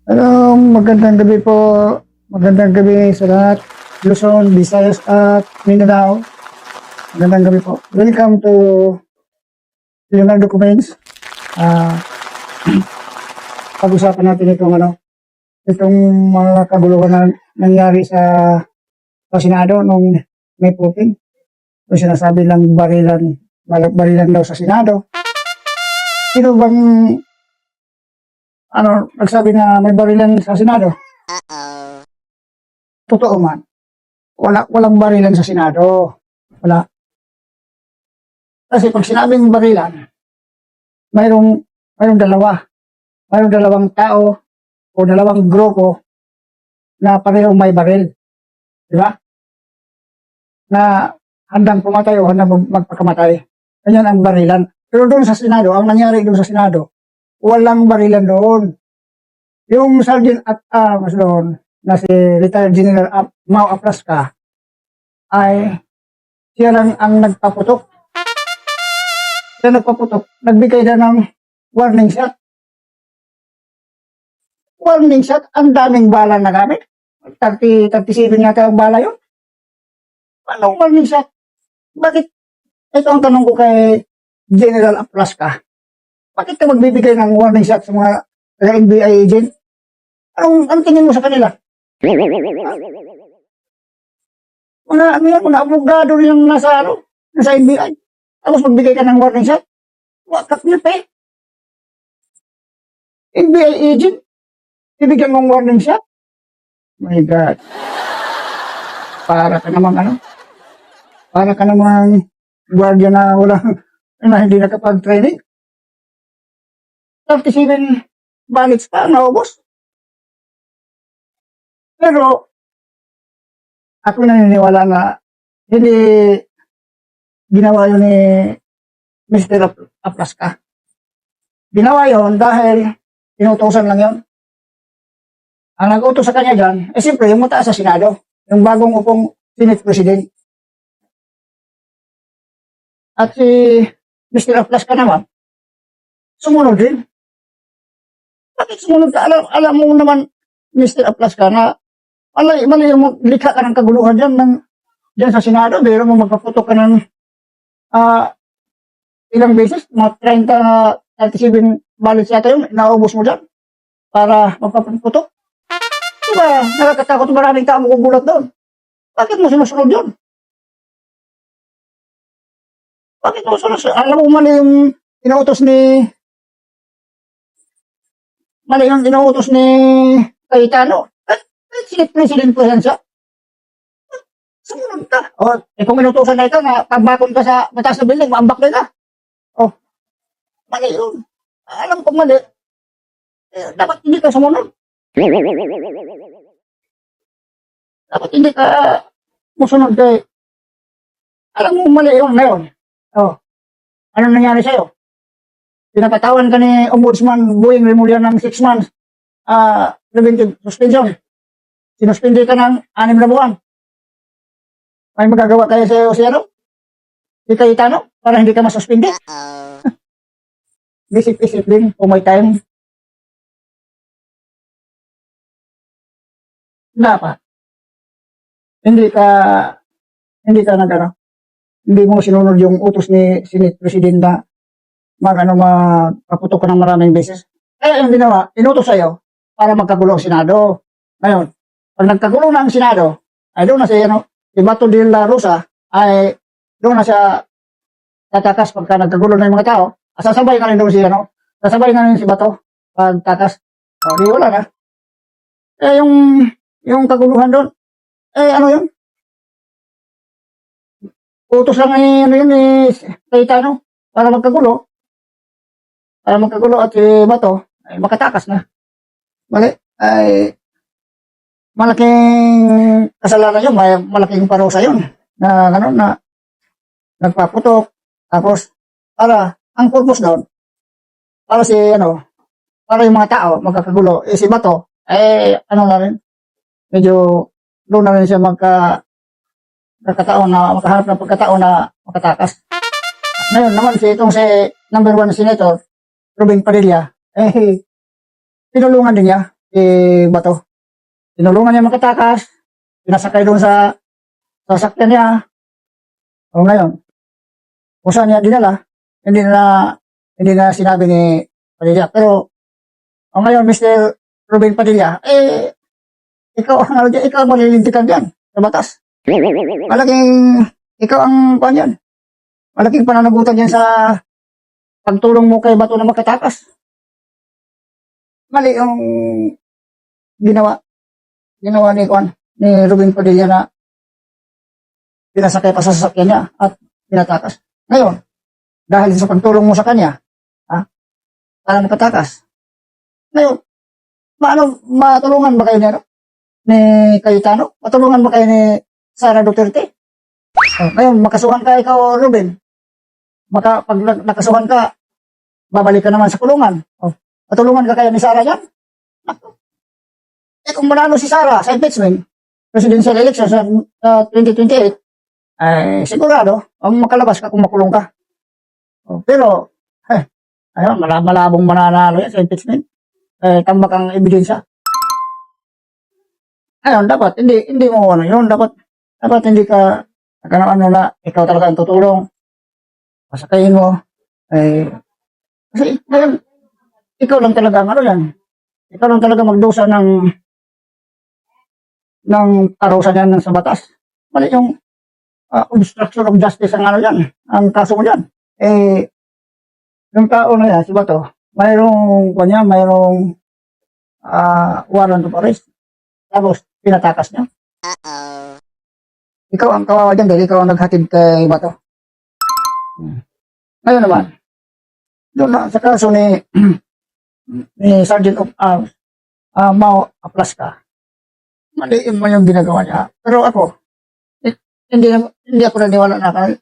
Magandang gabi po. Magandang gabi sa lahat. Luzon, Visayas at Mindanao. Magandang gabi po. Welcome to Leonardo Comments. Ah, Pag-usapan natin itong mga kabuluhan na nangyari sa Senado nung May 14. Yung sinasabi lang barilan daw sa Senado. Sino bang nagsabi na may barilan sa Senado? Totoo man. Walang barilan sa Senado. Wala. Kasi pag sinabing barilan, mayroong dalawa. Mayroong dalawang tao o dalawang grupo na parehong may baril. Di ba? Na handang pumatay o handang magpakamatay. Ganyan ang barilan. Pero doon sa Senado, ang nangyari doon sa Senado, walang barilan doon. Yung Sergeant at Arms doon, na si retired General Mau Aplaska, ay siya lang ang nagpaputok. Siya nagpaputok. Nagbigay na ng warning shot. Warning shot, ang daming bala na gamit. 37 yata ang bala yun. Anong warning shot? Bakit? Ito ang tanong ko kay General Aplaska. Bakit ka magbibigay ng warning shot sa mga NBI agent? Anong tingin mo sa kanila? Mga abogado rin ang nasa NBI. Tapos magbigay ka ng warning shot? Wakap nyo pa eh. NBI agent? Ibigyan mong warning shot? My God. Para ka namang guardia na hindi nakapag-training. 37 ballots pa, naubos. Pero, ako naniniwala na hindi ginawa yun ni Mr. Aplaska. Ginawa yun dahil inutosan lang yun. Ang nag-utos sa kanya dyan, siyempre, yung mataas sa Senado, yung bagong upong Senate President. At si Mr. Aplaska naman, sumunod din. Bakit sumunod ka? Alam mo naman, Mr. Aplaska, na mali mo, likha ka ng kaguluhan dyan sa Senado, pero mo magpaputok ka ng ilang beses, mga 37 ballots yata yun, naubos mo dyan para magpaputok. Diba, nakakatakot, maraming tao magugulat doon. Bakit mo sinusunod yun? Bakit mo sinusunod? Alam mo mali yung inuutos ni Cayetano. Senate President po yan siya. Sumunod ka. Kung inutusan na ito, na pabakon ka sa mataas na building, maambak na ka. Mali yun. Alam ko mali. Dapat hindi ka sumunod. Dapat hindi ka musunod kay. Alam mo mali yun na yun. Anong nangyari sa'yo? Pinapatawan ka ni Ombudsman Boying Remulla ng 6 months preventive suspension. Sinuspindi ka ng 6 na buwan. May magagawa tayo sa'yo si Cayetano para hindi ka masuspindi. Isip-isip din kung may time. Dapat. Hindi mo sinunod yung utos ni Senate President na magpaputok ka ng maraming beses. Kaya yung ginawa, inutos sa'yo para magkagulo ang Senado. Ngayon, pag nagkagulo na ang Senado, ay doon na si Bato de la Rosa, ay doon na siya tatakas pagka nagkagulo na yung mga tao. Sasabay na rin doon sasabay na rin si Bato pagtakas. Di wala na. Yung kaguluhan doon, yun? Utos lang ni Cayetano para magkagulo. At si Bato ay makatakas na. Mali. Ay malaking kasalanan yun. Malaking parusa yun. Na nagpaputok. Tapos, ang purpose doon, para yung mga tao magkakagulo. Si Bato, na rin, medyo doon na rin siya makahanap ng pagkataon na makatakas. Ngayon naman si number 1 senator, Robin Padilla, tinulungan din niya Bato. Tinulungan niya makatakas, pinasakay doon sa sasakyan niya. O ngayon, kung saan niya dinala, hindi na sinabi ni Padilla. Pero, o ngayon, Mr. Ruben Padilla, ikaw ang malilintikan diyan sa batas. Malaking, ikaw ang kuan yan. Malaking pananagutan yan sa pagtulong mo kay Bato na makatakas. Mali yung ginawa ni Ruben Padilla na pinasakay pa sa sasakyan niya at pinatakas. Ngayon, dahil sa pagtulong mo sa kanya, para makatakas. Ngayon, matulungan ba kayo ni Cayetano? Matulungan ba kayo ni Sara Duterte? Ngayon, makasuhan ka ikaw, Ruben. Pag nakasuhan ka, babalik ka naman sa kulungan. Matulungan ka kayo ni Sara yan? Kung manalo si Sara sa impeachment, presidential election sa 2028, sigurado, makalabas ka kung makulong ka. Pero, ayun, malabong mananalo yan sa impeachment. Tambak ang ebidensya. Ayun, dapat, hindi mo yun, dapat hindi ka, na ikaw talaga ang tutulong. Pasakayin mo. Kasi, ngayon, ikaw lang talaga, yan. Ikaw lang talaga magdusa ng karusan yan sa batas. Mali yung obstruction of justice ang kaso mo yan. Yung tao na yan, si Bato, mayroong warrant of arrest. Tapos, pinatakas niya. Ikaw ang kawawa dyan dahil ikaw ang naghatid kay Bato. Ngayon naman, doon na sa kaso ni Sergeant of Arms, Mau Aplaska, mali yung ginagawa niya. Pero ako, hindi ako naniwala na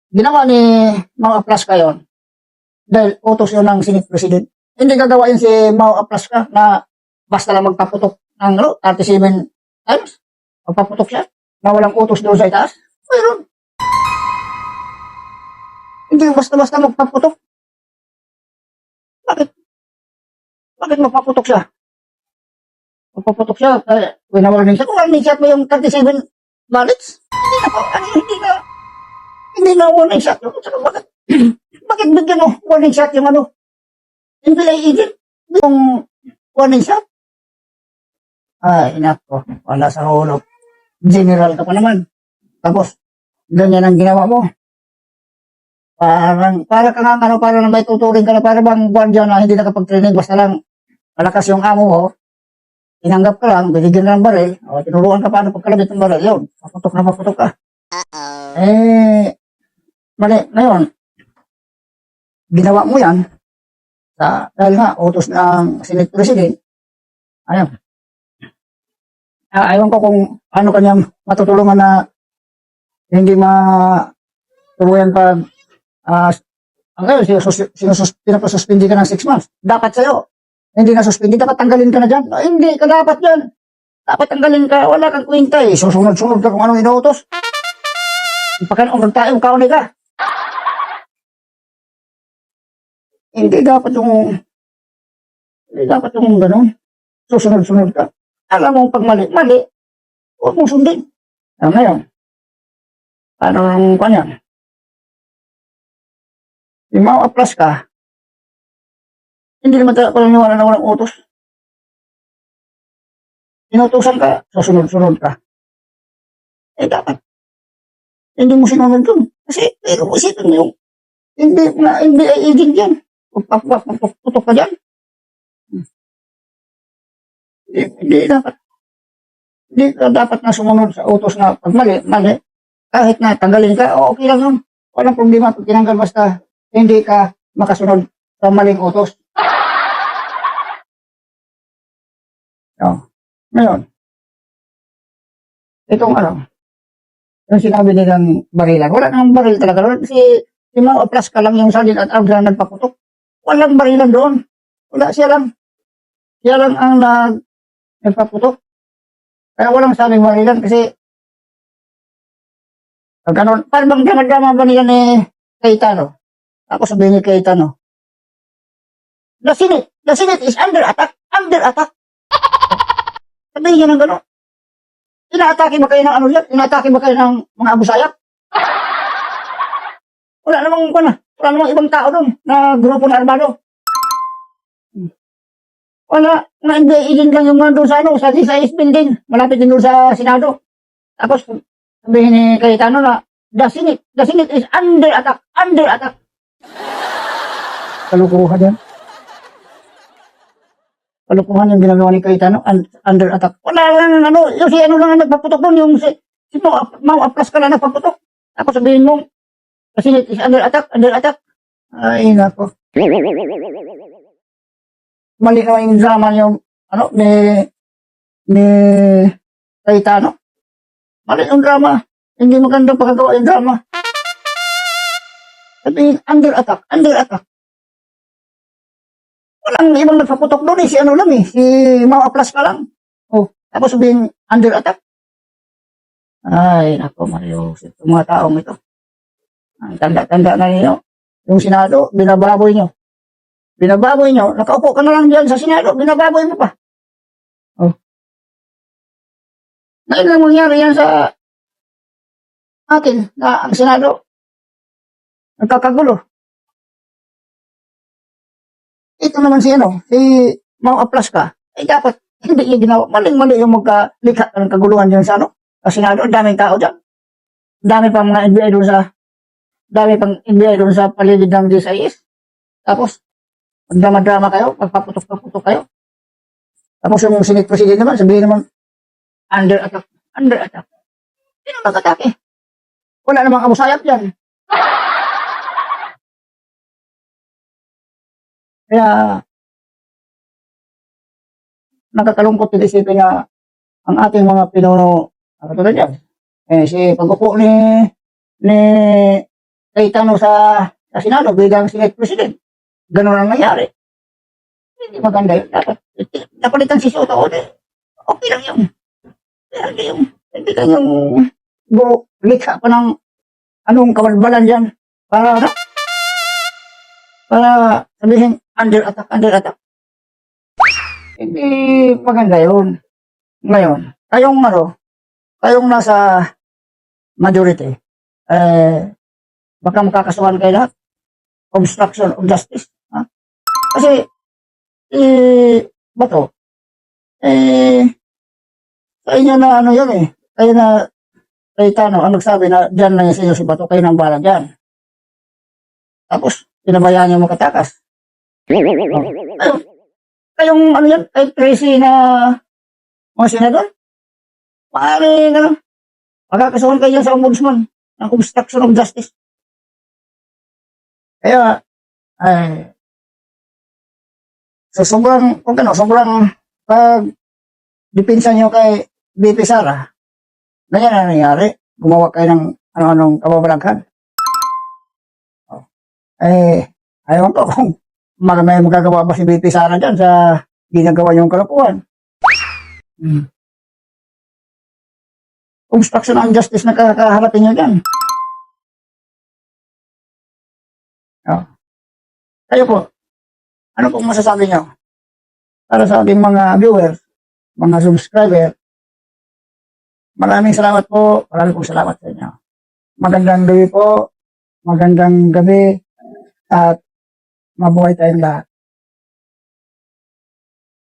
ginawa ni Mau Aplaska yun dahil utos yun ng Senate President. Hindi gagawa yun si Mau Aplaska na basta lang magpaputok ng 37 times. Magpaputok siya na walang utos doon sa itaas. Mayroon. Hindi basta-basta magpaputok. Bakit magpaputok siya? Magpaputok siya, winawarning siya. Kung warning shot mo yung 37 ballots, hindi na warning shot. Bakit bigyan mo warning shot yung NBI agent? Yung warning shot? Ay, nako, wala sa hulog. General ka pa naman. Tapos, ganyan ang ginawa mo. Para ka nga, para na may tuturing ka na, para bang guardia na hindi nakapag-training, basta lang malakas yung amo mo, tinanggap ka lang, binigyan na ng baril, tinuruan ka paano pagkalabit ng baril, yun, maputok ka. Mali, ngayon, ginawa mo yan, dahil nga, utos ng Senate President, ayun. Ayaw ko kung ano kanyang matutulungan na hindi matuloyan pag ngayon, pinapasuspindi ka ng 6 months. Dapat sa'yo. Hindi na suspindi, dapat tanggalin ka na dyan. Hindi ka dapat dyan. Dapat tanggalin ka. Wala kang kwenta eh. Susunod-sunod ka kung anong inuutos. Pagkanoon tayo, kaunay ka. Hindi dapat yung gano'n. Susunod-sunod ka. Alam mo, pag mali, huwag mong sundin. Ngayon, paano ang kanya? Yung Mau Aplaska, hindi naman talaga paniniwala na walang utos. Inutusan ka, susunod-sunod ka. Dapat. Hindi mo sinunod yun. Kasi, pero isipin mo yung NBI agent yan. Putok ka dyan. Hindi dapat. Hindi ka dapat na sumunod sa utos na pag mali. Kahit na tanggalin ka, okay lang yun. Walang problema pag tinanggal basta hindi ka makasunod sa maling utos. Ngayon, itong yung sinabi nilang barilan. Wala nang baril talaga. Si Mau Aplaska lang yung Sergeant at Arms na nagpaputok. Walang barilan doon. Wala, siya lang. Siya lang ang nagpaputok. Kaya walang sabing barilan kasi ganun. Paano bang drama ba nila ni Cayetano? Ako sabihin ni Cayetano, the Senate is under attack. Under attack. Sabihin niya ng gano'n. Inaatake ba kayo ng ano yan? Inaatake ba kayo ng mga abusayap? Wala namang wala namang ibang tao doon na grupo na armado. Wala, na NBI din lang yung mga doon sa sa GSIS building. Malapit din doon sa Senado. Tapos, sabihin ni Cayetano na, the Senate is under attack. Kalukuhan yan. Kalukuhan yung ginagawa ni Cayetano, under attack. Wala lang, yung si ano lang ang nagpaputok doon, yung si Mau Aplas ka lang nagpaputok. Tapos sabihin mo, the Senate is under attack. Ay, nako. Mali naman yung drama yung, ni Cayetano. Mali yung drama. Hindi magandang pagkagawa yung drama. Sabihin, under attack. Walang ibang nagpaputok doon si ano lang si Mau Aplas ka lang. Oh, tapos sabihin, under attack. Ay, nako, Mario. Itong mga taong ito. Ang tanda-tanda na ninyo. Yung Senado, binababoy nyo. Nakaupo ka na lang dyan sa Senado, binababoy mo pa. Oh. Ngayon lang mangyari yan sa atin, na ang Senado, nagkakagulo. Ito naman si Mau Aplas ka, dapat, hindi niya ginawa, maling-mali yung magkalikha ng kaguluhan dyan sa Senado, ang daming tao dyan. Dami pang mga NBI doon sa paligid ng GSIS. Tapos, magdrama-drama kayo, magpaputok-paputok kayo. Tapos yung Senate President naman, sabihin naman, under attack. Sino nag-atake? Wala namang abusayap dyan. Kaya, nakakalungkot din isipin na ang ating mga pinuno, katulad yan, si pag-upo ni Cayetano sa Senado bilang Senate President, ganun ang nangyari. Hindi maganda yun. Napalitan si Soto. Okay lang yun. Hindi kanyang likha pa ng anong kabalbalan dyan. Para sabihin, under attack. Hindi maganda yun. Ngayon, kayong nasa majority, baka makakasuhan kayo lahat. Obstruction of justice. Ha? Kasi, bato, sa inyo na kayo na Cayetano, ang nagsabi na dyan na sa inyo si Bato, kayo nang bahala dyan. Tapos, pinabayaan niyo makatakas. Kayong kay Tracy na mga senador, maaaring, magkakasuhan kayo sa ombudsman ng obstruction of justice. Kaya, sobrang pag-depensa nyo kay BP Sara, ganyan na nangyari. Gumawa kayo ng ano-anong kababalaghan. Ayaw ko kung may magagawa ba si BP Sara dyan sa ginagawa niyong kalokohan. Obstruction of justice na kakaharapin nyo dyan. Kayo po, ano pong masasabi nyo? Para sa ating mga viewers, mga subscriber, maraming salamat po. Maraming pong salamat sa inyo. Magandang gabi po. Magandang gabi. At mabuhay tayong lahat.